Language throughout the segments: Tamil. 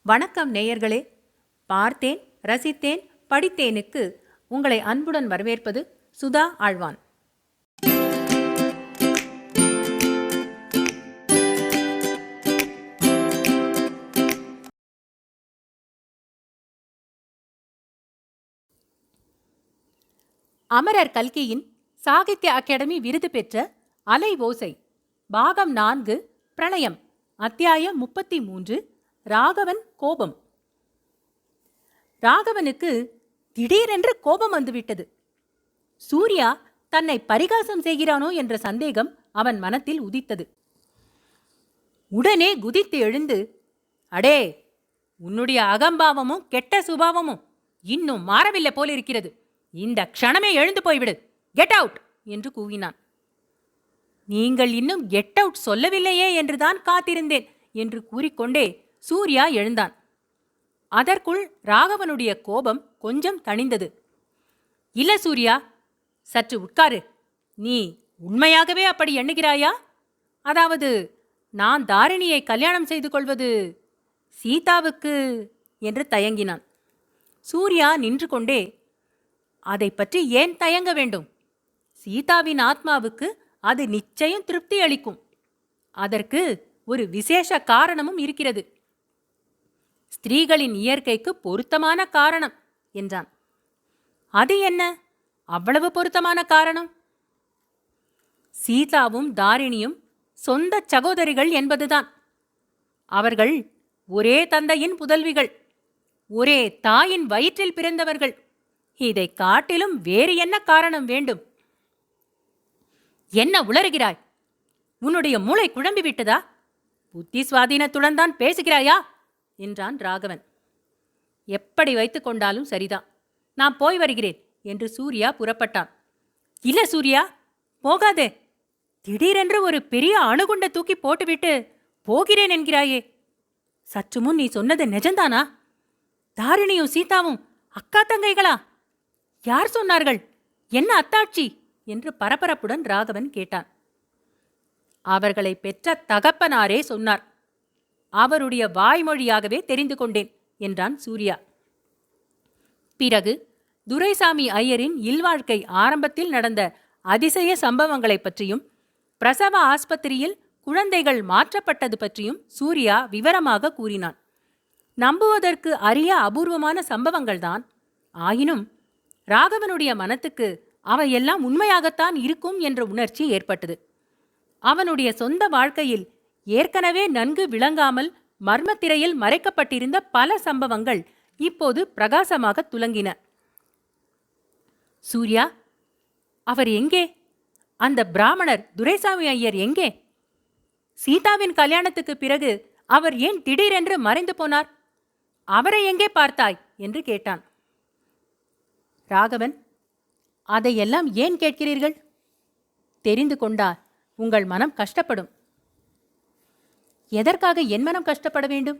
வணக்கம் நேயர்களே. பார்த்தேன், ரசித்தேன், படித்தேனுக்கு உங்களை அன்புடன் வரவேற்பது சுதா ஆழ்வான். அமரர் கல்கியின் சாகித்ய அகாடமி விருது பெற்ற அலை ஓசை பாகம் 4 பிரளயம் அத்தியாயம் 33 ராகவன் கோபம். ராகவனுக்கு திடீரென்று கோபம் வந்துவிட்டது. சூர்யா தன்னை பரிகாசம் செய்கிறானோ என்ற சந்தேகம் அவன் மனத்தில் உதித்தது. உடனே குதித்து எழுந்து, அடே, உன்னுடைய அகம்பாவமும் கெட்ட சுபாவமும் இன்னும் மாறவில்லை போலிருக்கிறது. இந்த க்ஷணமே எழுந்து போய்விடு, கெட் அவுட் என்று கூவினான். நீங்கள் இன்னும் கெட் அவுட் சொல்லவில்லையே என்றுதான் காத்திருந்தேன் என்று கூறிக்கொண்டே சூர்யா எழுந்தான். அதற்குள் ராகவனுடைய கோபம் கொஞ்சம் தணிந்தது. இல்ல சூர்யா, சற்று உட்காரு. நீ உண்மையாகவே அப்படி எண்ணுகிறாயா? அதாவது நான் தாரிணியை கல்யாணம் செய்து கொள்வது சீதாவுக்கு என்று தயங்கினான். சூர்யா நின்று கொண்டே, அதை பற்றி ஏன் தயங்க வேண்டும்? சீதாவின் ஆத்மாவுக்கு அது நிச்சயம் திருப்தி அளிக்கும். அதற்கு ஒரு விசேஷ காரணமும் இருக்கிறது. ஸ்திரீகளின் இயற்கைக்கு பொருத்தமான காரணம் என்றான். அது என்ன அவ்வளவு பொருத்தமான காரணம்? சீதாவும் தாரிணியும் சொந்த சகோதரிகள் என்பதுதான். அவர்கள் ஒரே தந்தையின் புதல்விகள், ஒரே தாயின் வயிற்றில் பிறந்தவர்கள். இதை காட்டிலும் வேறு என்ன காரணம் வேண்டும்? என்ன உளறுகிறாய்? உன்னுடைய மூளை குழம்பிவிட்டதா? புத்தி சுவாதீனத்துடன் தான் பேசுகிறாயா என்றான் ராகவன். எப்படி வைத்து கொண்டாலும் சரிதான், நான் போய் வருகிறேன் என்று சூர்யா புறப்பட்டான். இல்ல சூர்யா, போகாதே. திடீரென்று ஒரு பெரிய அணுகுண்டை தூக்கி போட்டுவிட்டு போகிறேன் என்கிறாயே. சற்று முன் நீ சொன்னது நிஜந்தானா? தாரிணியும் சீதாவும் அக்கா தங்கைகளா? யார் சொன்னார்கள்? என்ன அத்தாட்சி என்று பரபரப்புடன் ராகவன் கேட்டான். அவர்களை பெற்ற தகப்பனாரே சொன்னார். அவருடைய வாய்மொழியாகவே தெரிந்து கொண்டேன் என்றான் சூர்யா. பிறகு துரைசாமி ஐயரின் இல்வாழ்க்கை ஆரம்பத்தில் நடந்த அதிசய சம்பவங்களைப் பற்றியும் பிரசவ ஆஸ்பத்திரியில் குழந்தைகள் மாற்றப்பட்டது பற்றியும் சூர்யா விவரமாக கூறினான். நம்புவதற்கு அரிய அபூர்வமான சம்பவங்கள்தான். ஆயினும் ராகவனுடைய மனத்துக்கு அவையெல்லாம் உண்மையாகத்தான் இருக்கும் என்ற உணர்ச்சி ஏற்பட்டது. அவனுடைய சொந்த வாழ்க்கையில் ஏற்கனவே நன்கு விளங்காமல் மர்மத்திரையில் மறைக்கப்பட்டிருந்த பல சம்பவங்கள் இப்போது பிரகாசமாக துலங்கின. சூர்யா, அவர் எங்கே? அந்த பிராமணர் துரைசாமி ஐயர் எங்கே? சீதாவின் கல்யாணத்துக்கு பிறகு அவர் ஏன் திடீரென்று மறைந்து போனார்? அவரை எங்கே பார்த்தாய் என்று கேட்டான். ராகவன், அதையெல்லாம் ஏன் கேட்கிறீர்கள்? தெரிந்து கொண்டால் உங்கள் மனம் கஷ்டப்படும். எதற்காக என் மனம் கஷ்டப்பட வேண்டும்?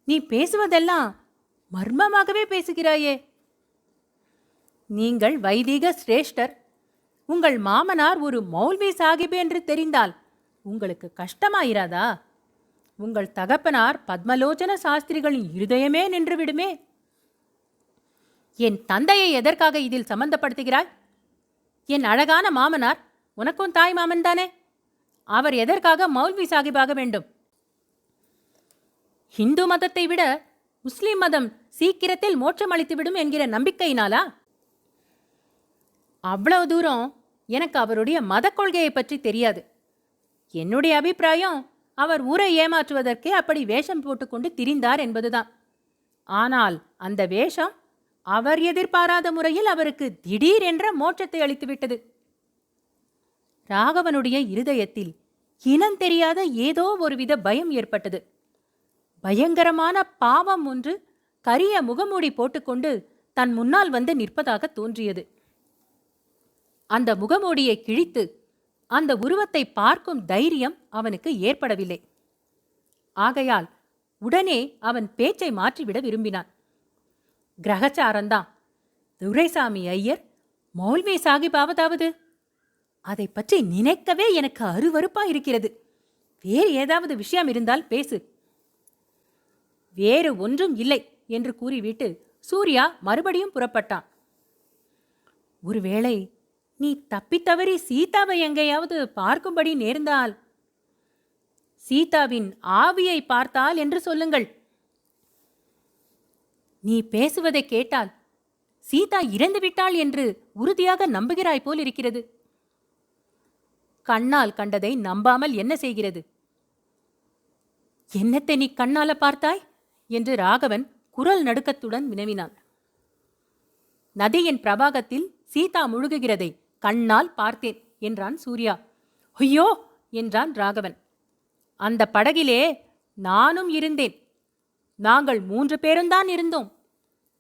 நீ பேசுவதெல்லாம் மர்மமாகவே பேசுகிறாயே. நீங்கள் வைதீக சிரேஷ்டர். உங்கள் மாமனார் ஒரு மௌல்வி சாகிப் என்று தெரிந்தால் உங்களுக்கு கஷ்டமாயிராதா? உங்கள் தகப்பனார் பத்மலோச்சன சாஸ்திரிகளின் இருதயமே நின்றுவிடுமே. என் தந்தையை எதற்காக இதில் சம்பந்தப்படுத்துகிறாய்? என் அழகான மாமனார் உனக்கும் தாய் மாமன் தானே. அவர் எதற்காக மௌல்வி சாகிபாக வேண்டும்? ஹிந்து மதத்தை விட முஸ்லிம் மதம் சீக்கிரத்தில் மோட்சம் அளித்துவிடும் என்கிற நம்பிக்கையினாலா? அவ்வளவு தூரம் எனக்கு அவருடைய மத கொள்கையை பற்றி தெரியாது. என்னுடைய அபிப்பிராயம், அவர் ஊரை ஏமாற்றுவதற்கே அப்படி வேஷம் போட்டுக்கொண்டு திரிந்தார் என்பதுதான். ஆனால் அந்த வேஷம் அவர் எதிர்பாராத முறையில் அவருக்கு திடீர் என்ற மோட்சத்தை அளித்துவிட்டது. ராகவனுடைய இருதயத்தில் இனம் தெரியாத ஏதோ ஒருவித பயம் ஏற்பட்டது. பயங்கரமான பாவம் ஒன்று கரிய முகமூடி போட்டுக்கொண்டு தன் முன்னால் வந்து நிற்பதாக தோன்றியது. அந்த முகமூடியை கிழித்து அந்த உருவத்தை பார்க்கும் தைரியம் அவனுக்கு ஏற்படவில்லை. ஆகையால் உடனே அவன் பேச்சை மாற்றிவிட விரும்பினான். கிரகச்சாரந்தான். துரைசாமி ஐயர் மௌல்வி சாகிபாவதாவது? அதை பற்றி நினைக்கவே எனக்கு அருவருப்பா இருக்கிறது. வேறு ஏதாவது விஷயம் இருந்தால் பேசு. வேறு ஒன்றும் இல்லை என்று கூறிவிட்டு சூர்யா மறுபடியும் புறப்பட்டான். ஒருவேளை நீ தப்பித்தவறி சீதாவை எங்கேயாவது பார்க்கும்படி நேர்ந்தால் சீதாவின் ஆவியை பார்த்தால் என்று சொல்லுங்கள். நீ பேசுவதை கேட்டால் சீதா இறந்து விட்டாள் என்று உறுதியாக நம்புகிறாய் போல் இருக்கிறது. கண்ணால் கண்டதை நம்பாமல் என்ன செய்கிறது? என்னத்தை நீ கண்ணால பார்த்தாய் என்று ராகவன் குரல் நடுக்கத்துடன் வினவினான். நதியின் பிரவாகத்தில் சீதா முழுகுகிறதை கண்ணால் பார்த்தேன் என்றான் சூர்யா. ஐயோ என்றான் ராகவன். அந்த படகிலே நானும் இருந்தேன். நாங்கள் 3 பேரும்தான் இருந்தோம்.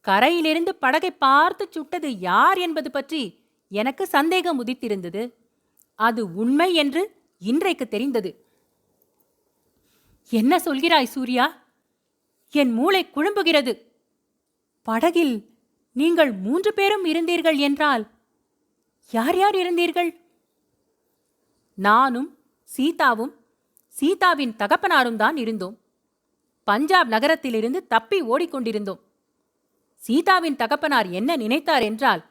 கரையிலிருந்து படகை பார்த்து சுட்டது யார் என்பது பற்றி எனக்கு சந்தேகம் உதித்திருந்தது. அது உண்மை என்று இன்றைக்கு தெரிந்தது. என்ன சொல்கிறாய் சூர்யா? என் மூளை குழம்புகிறது. படகில் நீங்கள் 3 பேரும் இருந்தீர்கள் என்றால் யார் யார் இருந்தீர்கள்? நானும் சீதாவும் சீதாவின் தகப்பனாரும் தான் இருந்தோம். பஞ்சாப் நகரத்திலிருந்து தப்பி ஓடிக்கொண்டிருந்தோம். சீதாவின் தகப்பனார் என்ன நினைத்தார் என்றால்,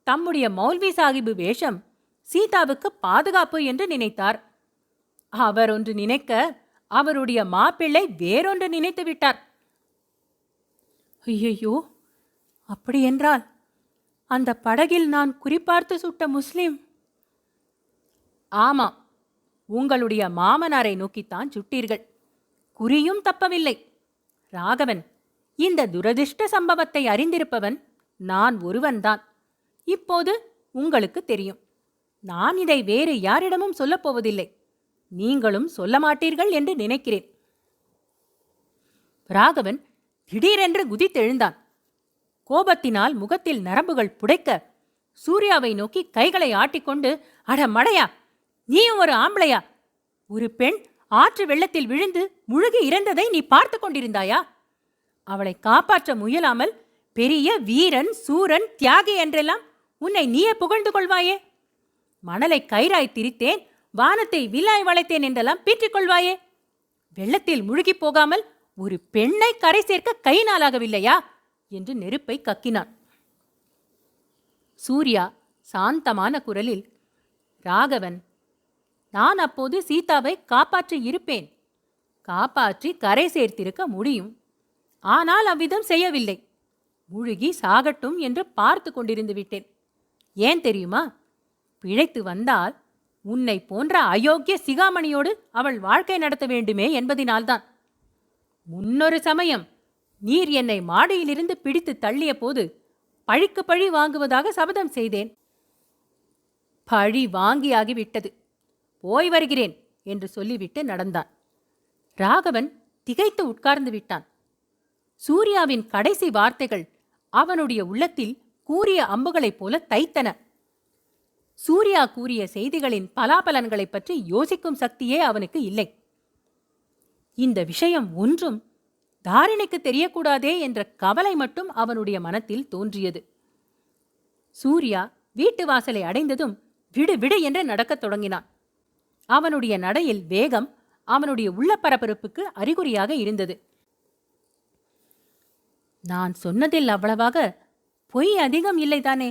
தம்முடைய மௌல்வி சாஹிபு வேஷம் சீதாவுக்கு பாதுகாப்பு என்று நினைத்தார். அவர் ஒன்று நினைக்க அவருடைய மாப்பிள்ளை வேறொன்று நினைத்து விட்டார். ஐயையோ, அப்படியென்றால் அந்த படகில் நான் குறிப்பார்த்து சுட்ட முஸ்லிம்? ஆமாம், உங்களுடைய மாமனாரை நோக்கித்தான் சுட்டீர்கள். குறியும் தப்பவில்லை. ராகவன், இந்த துரதிர்ஷ்ட சம்பவத்தை அறிந்திருப்பவன் நான் ஒருவன்தான். இப்போது உங்களுக்கு தெரியும். நான் இதை வேறு யாரிடமும் சொல்லப்போவதில்லை. நீங்களும் சொல்ல மாட்டீர்கள் என்று நினைக்கிறேன். ராகவன் திடீரென்று குதித்தெழுந்தான். கோபத்தினால் முகத்தில் நரம்புகள் புடைக்க சூர்யாவை நோக்கி கைகளை ஆட்டிக்கொண்டு, அட மடையா, நீயும் ஒரு ஆம்பளையா? ஒரு பெண் ஆற்று வெள்ளத்தில் விழுந்து முழுகி இறந்ததை நீ பார்த்து கொண்டிருந்தாயா? அவளை காப்பாற்ற முயலாமல் பெரிய வீரன், சூரன், தியாகி என்றெல்லாம் உன்னை நீயே புகழ்ந்து கொள்வாயே? மணலை கயிறாய் திரித்தேன், வானத்தை வில்லாய் வளைத்தேன் என்றெல்லாம் பீற்றிக் கொள்வாயே? வெள்ளத்தில் முழுகி போகாமல் ஒரு பெண்ணை கரை சேர்க்க கை நாளாகவில்லையா என்று நெருப்பை கக்கினான். சூர்யா சாந்தமான குரலில், ராகவன், நான் அப்போது சீதாவை காப்பாற்றி இருப்பேன். காப்பாற்றி கரை சேர்த்திருக்க முடியும். ஆனால் அவ்விதம் செய்யவில்லை. முழுகி சாகட்டும் என்று பார்த்து கொண்டிருந்து விட்டேன். ஏன் தெரியுமா? பிழைத்து வந்தால் உன்னை போன்ற அயோக்கிய சிகாமணியோடு அவள் வாழ்க்கை நடத்த வேண்டுமே என்பதினால்தான். முன்னொரு சமயம் நீர் என்னை மாடியிலிருந்து பிடித்து தள்ளிய போது பழிக்கு பழி வாங்குவதாக சபதம் செய்தேன். பழி வாங்கியாகிவிட்டது. போய் வருகிறேன் என்று சொல்லிவிட்டு நடந்தான். ராகவன் திகைத்து உட்கார்ந்து விட்டான். சூர்யாவின் கடைசி வார்த்தைகள் அவனுடைய உள்ளத்தில் கூறிய அம்புகளைப் போல தைத்தன. சூர்யா கூறிய செய்திகளின் பலாபலன்களைப் பற்றி யோசிக்கும் சக்தியே அவனுக்கு இல்லை. இந்த விஷயம் ஒன்றும் தாரிணிக்கு தெரியக்கூடாதே என்ற கவலை மட்டும் அவனுடைய மனத்தில் தோன்றியது. சூர்யா வீட்டு வாசலை அடைந்ததும் விடு விடு என்று நடக்கத் தொடங்கினான். அவனுடைய நடையில் வேகம் அவனுடைய உள்ள பரபரப்புக்கு அறிகுறியாக இருந்தது. நான் சொன்னதில் அவ்வளவாக பொய் அதிகம் இல்லைதானே?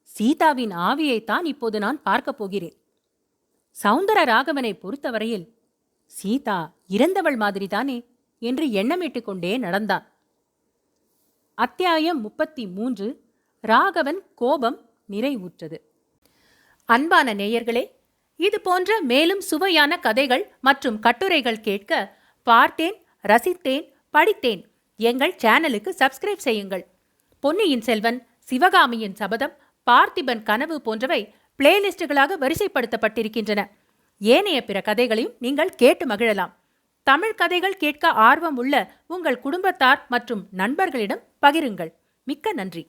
சீதாவின் ஆவியைத்தான் இப்போது நான் பார்க்கப் போகிறேன். சௌந்தர ராகவனை பொறுத்தவரையில் சீதா இறந்தவள் மாதிரிதானே என்று எண்ணமிட்டு கொண்டே நடந்தான். அத்தியாயம் 33. ராகவன் கோபம் நிறைவுற்றது. அன்பான நேயர்களே, இது போன்ற மேலும் சுவையான கதைகள் மற்றும் கட்டுரைகள் கேட்க பார்த்தேன், ரசித்தேன், படித்தேன் எங்கள் சேனலுக்கு சப்ஸ்கிரைப் செய்யுங்கள். பொன்னியின் செல்வன், சிவகாமியின் சபதம், பார்த்திபன் கனவு போன்றவை பிளேலிஸ்டுகளாக வரிசைப்படுத்தப்பட்டிருக்கின்றன. ஏனைய பிற கதைகளையும் நீங்கள் கேட்டு மகிழலாம். தமிழ் கதைகள் கேட்க ஆர்வம் உள்ள உங்கள் குடும்பத்தார் மற்றும் நண்பர்களிடம் பகிருங்கள். மிக்க நன்றி.